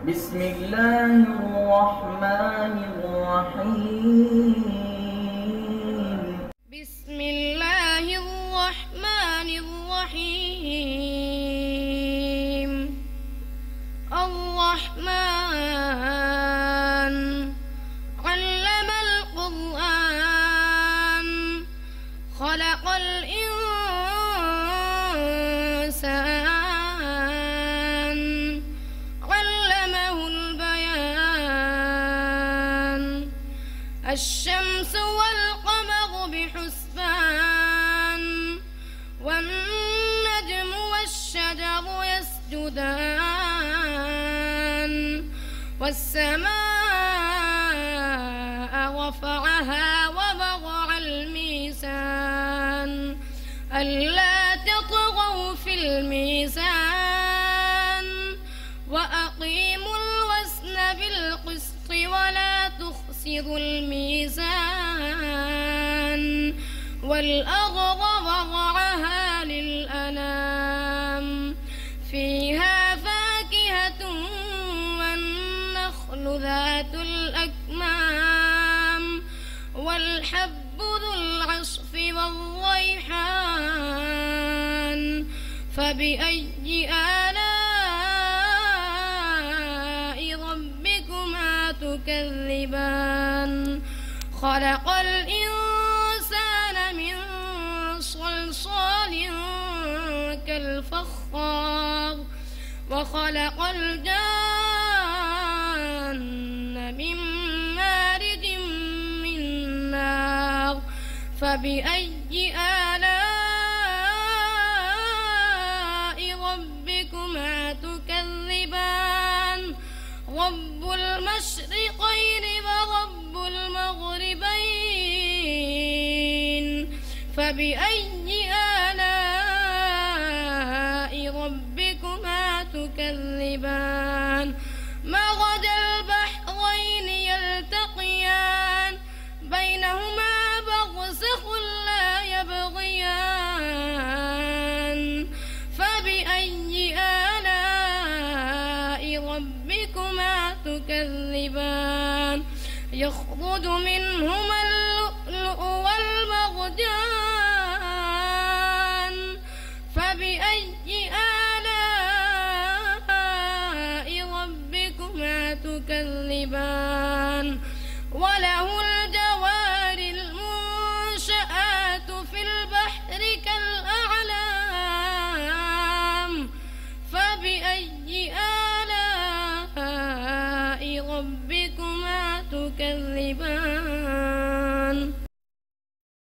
بسم الله الرحمن الرحيم. بسم الله الرحمن الرحيم. الرحمن علم القرآن خلق الإنسان علمه البيان. الشمس والقمر بحسبان والنجم والشجر يسجدان والسماء رفعها ووضع الميزان ألا تطغوا في الميزان وأقيموا الوزن بالقسط ولا تخسروا الميزان والأرض وضعها للأنام فيها فاكهة والنخل ذات الأكمام والحب ذو العصف والريحان فبأي آلاء ربكما تكذبان. خلق الإنسان من صلصال كالفخار وخلق الجان من مارج من نار فبأي آلاء ربكما تكذبان. رب المشرقين ورب المغربين فبأي آلاء ربكما تكذبان. مرج البحرين يلتقيان بينهما برزخ لا يبغيان فبأي آلاء ربكما تكذبان. يخرج منهما اللؤلؤ والمرجان فبأي آلاء ربكما تكذبان. وله الجوار المنشآت في البحر كالأعلام فبأي آلاء ربكما تكذبان.